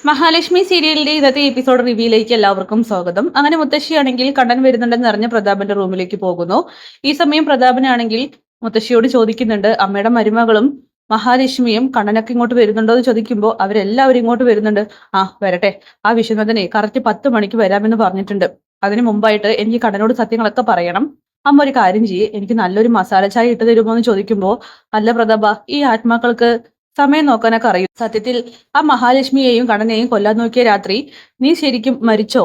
മഹാലക്ഷ്മി സീരിയലിന്റെ ഇന്നത്തെ എപ്പിസോഡ് റിവ്യൂയിലേക്ക് എല്ലാവർക്കും സ്വാഗതം. അങ്ങനെ മുത്തശ്ശിയാണെങ്കിൽ കണ്ണൻ വരുന്നുണ്ടെന്ന് അറിഞ്ഞ പ്രതാപന്റെ റൂമിലേക്ക് പോകുന്നു. ഈ സമയം പ്രതാപനാണെങ്കിൽ മുത്തശ്ശിയോട് ചോദിക്കുന്നുണ്ട്, അമ്മയുടെ മരുമകളും മഹാലക്ഷ്മിയും കണ്ണനൊക്കെ ഇങ്ങോട്ട് വരുന്നുണ്ടോ എന്ന് ചോദിക്കുമ്പോൾ അവരെല്ലാവരും ഇങ്ങോട്ട് വരുന്നുണ്ട്. ആ വരട്ടെ, ആ വിശ്വനാഥനെ കറക്റ്റ് 10 മണിക്ക് വരാമെന്ന് പറഞ്ഞിട്ടുണ്ട്. അതിനു മുമ്പായിട്ട് എനിക്ക് കണ്ണനോട് സത്യങ്ങളൊക്കെ പറയണം. അമ്മ ഒരു കാര്യം ചെയ്യേ, എനിക്ക് നല്ലൊരു മസാല ചായ ഇട്ട് തരുമോ എന്ന് ചോദിക്കുമ്പോൾ, അല്ല പ്രതാപ, ഈ ആത്മാക്കൾക്ക് സമയം നോക്കാനൊക്കെ അറിയും. സത്യത്തിൽ ആ മഹാലക്ഷ്മിയെയും കണ്ണനെയും കൊല്ലാൻ നോക്കിയ രാത്രി നീ ശരിക്കും മരിച്ചോ?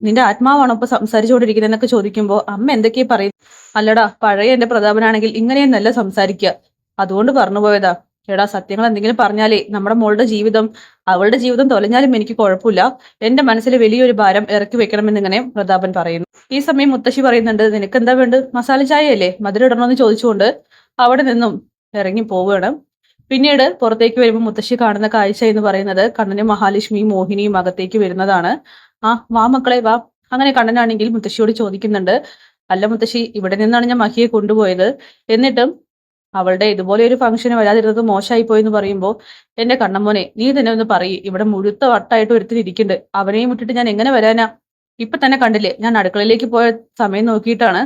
നിന്റെ ആത്മാവാണോ ഇപ്പൊ സംസാരിച്ചുകൊണ്ടിരിക്കുന്നതെന്നൊക്കെ ചോദിക്കുമ്പോ അമ്മ എന്തൊക്കെയാ പറയും. അല്ലടാ, പഴയ എന്റെ പ്രതാപനാണെങ്കിൽ ഇങ്ങനെയെന്നല്ല സംസാരിക്കുക. അതുകൊണ്ട് പറഞ്ഞു പോയതാ. എടാ, സത്യങ്ങൾ എന്തെങ്കിലും പറഞ്ഞാലേ നമ്മുടെ മോളുടെ ജീവിതം, അവളുടെ ജീവിതം തൊലഞ്ഞാലും എനിക്ക് കുഴപ്പമില്ല. എന്റെ മനസ്സിൽ വലിയൊരു ഭാരം ഇറക്കി വെക്കണമെന്നിങ്ങനെ പ്രതാപൻ പറയുന്നു. ഈ സമയം മുത്തശ്ശി പറയുന്നുണ്ട്, നിനക്ക് എന്താ വേണ്ടത്? മസാല ചായയല്ലേ, മധുരം ഇടണമെന്ന് ചോദിച്ചുകൊണ്ട് അവിടെ നിന്നും ഇറങ്ങി പോവുകയാണ്. പിന്നീട് പുറത്തേക്ക് വരുമ്പോൾ മുത്തശ്ശി കാണുന്ന കാഴ്ച എന്ന് പറയുന്നത് കണ്ണനും മഹാലക്ഷ്മിയും മോഹിനിയും അകത്തേക്ക് വരുന്നതാണ്. ആ വാ മക്കളെ വാ. അങ്ങനെ കണ്ണനാണെങ്കിൽ മുത്തശ്ശിയോട് ചോദിക്കുന്നുണ്ട്, അല്ല മുത്തശ്ശി, ഇവിടെ നിന്നാണ് ഞാൻ മഹിയെ കൊണ്ടുപോയത്, എന്നിട്ടും അവളുടെ ഇതുപോലെ ഒരു ഫംഗ്ഷന് വരാതിരുന്നത് മോശമായി പോയി എന്ന് പറയുമ്പോൾ, എന്റെ കണ്ണമ്മോനെ, നീ തന്നെ ഒന്ന് പറയ്, ഇവിടെ മുഴുത്ത വട്ടായിട്ട് ഒരുത്തിരിക്കുന്നുണ്ട്, അവനെയും വിട്ടിട്ട് ഞാൻ എങ്ങനെ വരാനാ? ഇപ്പൊ തന്നെ കണ്ടില്ലേ, ഞാൻ അടുക്കളയിലേക്ക് പോയ സമയം നോക്കിയിട്ടാണ്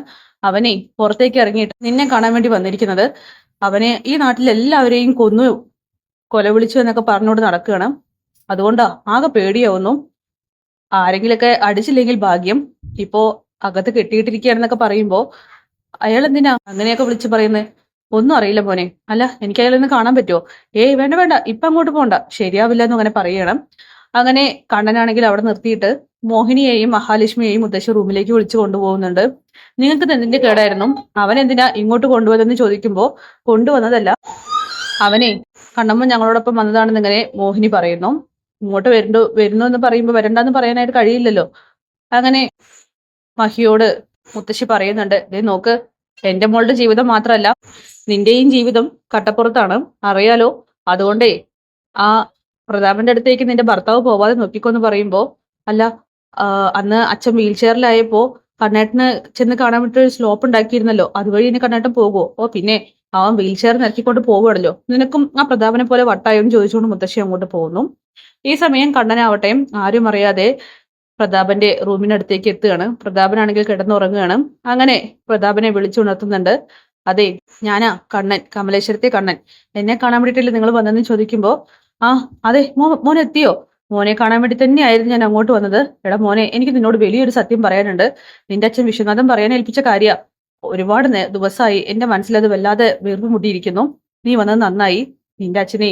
അവനെ പുറത്തേക്ക് ഇറങ്ങിയിട്ട് നിന്നെ കാണാൻ വേണ്ടി വന്നിരിക്കുന്നത്. അവനെ ഈ നാട്ടിൽ എല്ലാവരെയും കൊന്നു കൊലവിളിച്ചു എന്നൊക്കെ പറഞ്ഞുകൊണ്ട് നടക്കുകയാണ്. അതുകൊണ്ടാ ആകെ പേടിയാവുന്നു. ആരെങ്കിലൊക്കെ അടിച്ചില്ലെങ്കിൽ ഭാഗ്യം. ഇപ്പോ അകത്ത് കെട്ടിയിട്ടിരിക്കുകയാണെന്നൊക്കെ പറയുമ്പോ അയാൾ എന്തിനാ അങ്ങനെയൊക്കെ വിളിച്ചു പറയുന്നത്? ഒന്നും അറിയില്ല മോനെ. അല്ല, എനിക്ക് അയാളൊന്ന് കാണാൻ പറ്റുമോ? ഏയ് വേണ്ട വേണ്ട, ഇപ്പൊ അങ്ങോട്ട് പോണ്ട, ശരിയാവില്ല എന്ന് അങ്ങനെ പറയണം. അങ്ങനെ കണ്ണനാണെങ്കിൽ അവിടെ നിർത്തിയിട്ട് മോഹിനിയെയും മഹാലക്ഷ്മിയെയും മുത്തശ്ശി റൂമിലേക്ക് വിളിച്ചു കൊണ്ടുപോകുന്നുണ്ട്. നിങ്ങൾക്ക് എന്തിന്റെ കേടായിരുന്നു? അവൻ എന്തിനാ ഇങ്ങോട്ട് കൊണ്ടുവന്നെന്ന് ചോദിക്കുമ്പോ, കൊണ്ടുവന്നതല്ല, അവനെ കണ്ണമ്മ ഞങ്ങളോടൊപ്പം വന്നതാണെന്ന് ഇങ്ങനെ മോഹിനി പറയുന്നു. ഇങ്ങോട്ട് വരുന്നു എന്ന് പറയുമ്പോൾ വരണ്ടെന്ന് പറയാനായിട്ട് കഴിയില്ലല്ലോ. അങ്ങനെ മഹിയോട് മുത്തശ്ശി പറയുന്നുണ്ട്, ദേ നോക്ക്, എന്റെ മോളുടെ ജീവിതം മാത്രമല്ല നിന്റെയും ജീവിതം കട്ടപ്പുറത്താണ്, അറിയാലോ. അതുകൊണ്ടേ ആ പ്രതാപന്റെ അടുത്തേക്ക് നിന്റെ ഭർത്താവ് പോവാതെ നോക്കിക്കോന്ന് പറയുമ്പോ, അല്ല, അന്ന് അച്ഛൻ വീൽ ചെയറിലായപ്പോ കണ്ണേട്ടന് ചെന്ന് കാണാൻ വേണ്ടി ഒരു സ്ലോപ്പ് ഉണ്ടാക്കിയിരുന്നല്ലോ, അതുവഴി ഇനി കണ്ണേട്ടൻ പോകുമോ? ഓ പിന്നെ, അവൻ വീൽ ചെയർ നിരക്കിക്കൊണ്ട് പോവുകയാണല്ലോ, നിനക്കും ആ പ്രതാപനെ പോലെ വട്ടായോ എന്ന് ചോദിച്ചുകൊണ്ട് മുത്തശ്ശി അങ്ങോട്ട് പോകുന്നു. ഈ സമയം കണ്ണനാവട്ടെ ആരും അറിയാതെ പ്രതാപന്റെ റൂമിനടുത്തേക്ക് എത്തുകയാണ്. പ്രതാപനാണെങ്കിൽ കിടന്നുറങ്ങുകയാണ്. അങ്ങനെ പ്രതാപനെ വിളിച്ചുണർത്തുന്നുണ്ട്. അതെ, ഞാനാ കണ്ണൻ, കമലേശ്വരത്തെ കണ്ണൻ. എന്നെ കാണാൻ വേണ്ടിയിട്ടല്ലേ നിങ്ങൾ വന്നതെന്ന് ചോദിക്കുമ്പോ, ആ അതെ, മോൻ എത്തിയോ? മോനെ കാണാൻ വേണ്ടി തന്നെയായിരുന്നു ഞാൻ അങ്ങോട്ട് വന്നത്. എടാ മോനെ, എനിക്ക് നിന്നോട് വലിയൊരു സത്യം പറയാനുണ്ട്. നിന്റെ അച്ഛൻ വിശ്വനാഥൻ പറയാൻ ഏൽപ്പിച്ച കാര്യ. ഒരുപാട് ദിവസമായി എന്റെ മനസ്സിലത് വല്ലാതെ വീർപ്പ് മുട്ടിയിരിക്കുന്നു. നീ വന്നത് നന്നായി. നിന്റെ അച്ഛനെ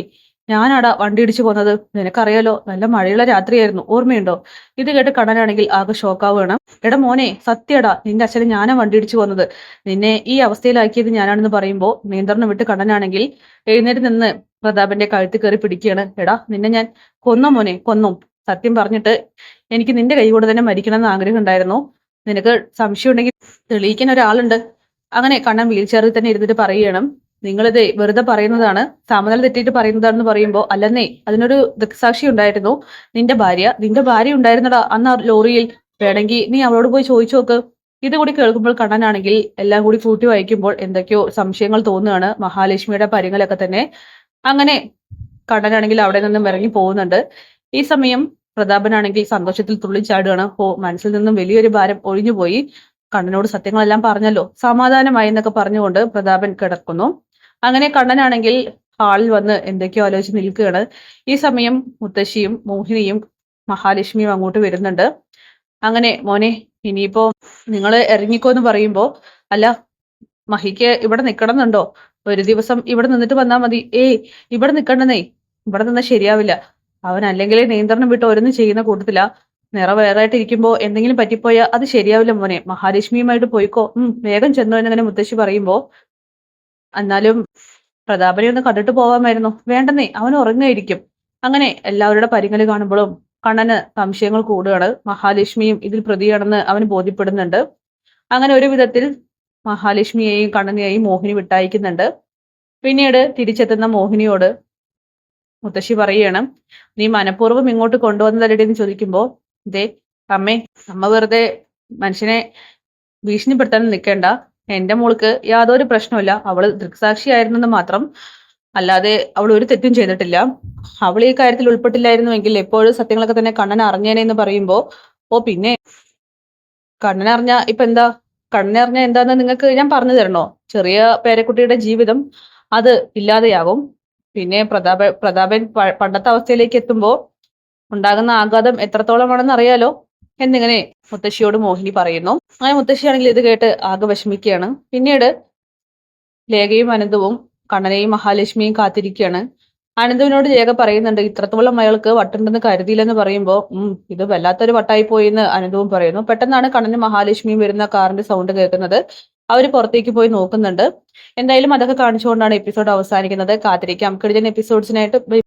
ഞാനാടാ വണ്ടി ഇടിച്ചു പോന്നത്. നിനക്കറിയാലോ, നല്ല മഴയുള്ള രാത്രിയായിരുന്നു, ഓർമ്മയുണ്ടോ? ഇത് കേട്ട് കണ്ണനാണെങ്കിൽ ആകെ ഷോക്കാവുകയാണ്. എടാ മോനെ, സത്യടാ, നിന്റെ അച്ഛനെ ഞാനാ വണ്ടി ഇടിച്ചു പോന്നത്. നിന്നെ ഈ അവസ്ഥയിലാക്കിയത് ഞാനാണെന്ന് പറയുമ്പോ നിയന്ത്രണം വിട്ട് കണ്ണനാണെങ്കിൽ എഴുന്നേറ്റ് നിന്ന് പ്രതാപന്റെ കഴുത്തിൽ കയറി പിടിക്കുകയാണ്. എടാ, നിന്നെ ഞാൻ കൊന്നോ മോനെ, കൊന്നു. സത്യം പറഞ്ഞിട്ട് എനിക്ക് നിന്റെ കൈ കൊണ്ട് തന്നെ മരിക്കണം എന്ന് ആഗ്രഹം ഉണ്ടായിരുന്നു. നിനക്ക് സംശയം ഉണ്ടെങ്കിൽ തെളിയിക്കാൻ ഒരാളുണ്ട്. അങ്ങനെ കണ്ണൻ വീൽ ചെയറിൽ തന്നെ ഇരുന്നിട്ട് പറയണം, നിങ്ങളിത് വെറുതെ പറയുന്നതാണ്, സമനില തെറ്റിയിട്ട് പറയുന്നതാണെന്ന് പറയുമ്പോ, അല്ലെന്നേ, അതിനൊരു ദൃക്സാക്ഷി ഉണ്ടായിരുന്നു. നിന്റെ ഭാര്യ ഉണ്ടായിരുന്നടാ അന്ന് ആ ലോറിയിൽ. വേണമെങ്കിൽ നീ അവളോട് പോയി ചോദിച്ചു നോക്ക്. ഇത് കൂടി കേൾക്കുമ്പോൾ കണ്ണനാണെങ്കിൽ എല്ലാം കൂടി കൂട്ടി വായിക്കുമ്പോൾ എന്തൊക്കെയോ സംശയങ്ങൾ തോന്നുകയാണ് മഹാലക്ഷ്മിയുടെ പരിങ്ങലൊക്കെ തന്നെ. അങ്ങനെ കണ്ണനാണെങ്കിൽ അവിടെ നിന്നും ഇറങ്ങി പോകുന്നുണ്ട്. ഈ സമയം പ്രതാപനാണെങ്കിൽ സന്തോഷത്തിൽ തുള്ളിച്ചാടുകയാണ്. മനസ്സിൽ നിന്നും വലിയൊരു ഭാരം ഒഴിഞ്ഞുപോയി. കണ്ണനോട് സത്യങ്ങളെല്ലാം പറഞ്ഞല്ലോ, സമാധാനമായി എന്നൊക്കെ പറഞ്ഞുകൊണ്ട് പ്രതാപൻ കിടക്കുന്നു. അങ്ങനെ കണ്ണനാണെങ്കിൽ ഹാളിൽ വന്ന് എന്തൊക്കെയോ ആലോചിച്ച് നിൽക്കുകയാണ്. ഈ സമയം മുത്തശ്ശിയും മോഹിനിയും മഹാലക്ഷ്മിയും അങ്ങോട്ട് വരുന്നുണ്ട്. അങ്ങനെ മോനെ, ഇനിയിപ്പോ നിങ്ങൾ ഇറങ്ങിക്കോന്ന് പറയുമ്പോ, അല്ല, മഹിക്ക് ഇവിടെ നിക്കണമെന്നുണ്ടോ? ഒരു ദിവസം ഇവിടെ നിന്നിട്ട് വന്നാ മതി. ഏയ്, ഇവിടെ നിക്കണ്ടെന്നേ, ഇവിടെ നിന്നാ ശരിയാവില്ല. അവൻ അല്ലെങ്കിൽ നിയന്ത്രണം വിട്ട് ഓരോന്നും ചെയ്യുന്ന കൂട്ടത്തില. നിറവേറായിട്ട് ഇരിക്കുമ്പോ എന്തെങ്കിലും പറ്റിപ്പോയാ അത് ശരിയാവില്ല മോനെ, മഹാലക്ഷ്മിയുമായിട്ട് പോയിക്കോ, വേഗം ചെന്നോ എന്നിങ്ങനെ മുത്തശ്ശി പറയുമ്പോ, എന്നാലും പ്രതാപനെ ഒന്ന് കണ്ടിട്ട് പോവാമായിരുന്നു. വേണ്ടെന്നേ, അവൻ ഉറങ്ങായിരിക്കും. അങ്ങനെ എല്ലാവരുടെ പരിങ്ങല് കാണുമ്പോഴും കണ്ണന് സംശയങ്ങൾ കൂടുകയാണ്. മഹാലക്ഷ്മിയും ഇതിൽ പ്രതിയാണെന്ന് അവന് ബോധ്യപ്പെടുന്നുണ്ട്. അങ്ങനെ ഒരു വിധത്തിൽ മഹാലക്ഷ്മിയെയും കണ്ണനെയും മോഹിനി വിട്ടയക്കുന്നുണ്ട്. പിന്നീട് തിരിച്ചെത്തുന്ന മോഹിനിയോട് മുത്തശ്ശി പറയണം, നീ മനഃപൂർവ്വം ഇങ്ങോട്ട് കൊണ്ടുവന്നതല്ലേ എന്ന് ചോദിക്കുമ്പോ, ദേ അമ്മേ, അമ്മ വെറുതെ മനുഷ്യനെ ഭീഷണിപ്പെടുത്താൻ നിൽക്കേണ്ട. എന്റെ മോൾക്ക് യാതൊരു പ്രശ്നമില്ല, അവള് ദൃക്സാക്ഷിയായിരുന്നെന്ന് മാത്രം. അല്ലാതെ അവൾ ഒരു തെറ്റും ചെയ്തിട്ടില്ല. അവൾ ഈ കാര്യത്തിൽ ഉൾപ്പെട്ടില്ലായിരുന്നുവെങ്കിൽ എപ്പോഴും സത്യങ്ങളൊക്കെ തന്നെ കണ്ണൻ അറിഞ്ഞേനെ എന്ന് പറയുമ്പോ, ഓ പിന്നെ കണ്ണൻ അറിഞ്ഞ ഇപ്പൊ എന്താ? കണ്ണൻ അറിഞ്ഞ എന്താന്ന് നിങ്ങൾക്ക് ഞാൻ പറഞ്ഞു തരണോ? ചെറിയ പേരക്കുട്ടിയുടെ ജീവിതം അത് ഇല്ലാതെയാകും. പിന്നെ പ്രതാപൻ പണ്ടത്തെ അവസ്ഥയിലേക്ക് എത്തുമ്പോ ഉണ്ടാകുന്ന ആഘാതം എത്രത്തോളമാണെന്ന് അറിയാലോ എന്നിങ്ങനെ മുത്തശ്ശിയോട് മോഹിനി പറയുന്നു. ആ മുത്തശ്ശിയാണെങ്കിൽ ഇത് കേട്ട് ആകെ വിഷമിക്കുകയാണ്. പിന്നീട് ലേഖയും അനന്തവും കണ്ണനെയും മഹാലക്ഷ്മിയും കാത്തിരിക്കുകയാണ്. അനന്തുവിനോട് രേഖ പറയുന്നുണ്ട്, ഇത്രത്തോളം അയാൾക്ക് വട്ടുണ്ടെന്ന് കരുതിയില്ലെന്ന് പറയുമ്പോ ഇത് വല്ലാത്തൊരു വട്ടായി പോയി എന്ന് അനന്തവും പറയുന്നു. പെട്ടെന്നാണ് കണ്ണനും മഹാലക്ഷ്മിയും വരുന്ന കാറിന്റെ സൗണ്ട് കേൾക്കുന്നത്. അവര് പുറത്തേക്ക് പോയി നോക്കുന്നുണ്ട്. എന്തായാലും അതൊക്കെ കാണിച്ചുകൊണ്ടാണ് എപ്പിസോഡ് അവസാനിക്കുന്നത്. കാത്തിരിക്കാം കിടിലൻ എപ്പിസോഡ്സിനായിട്ട്.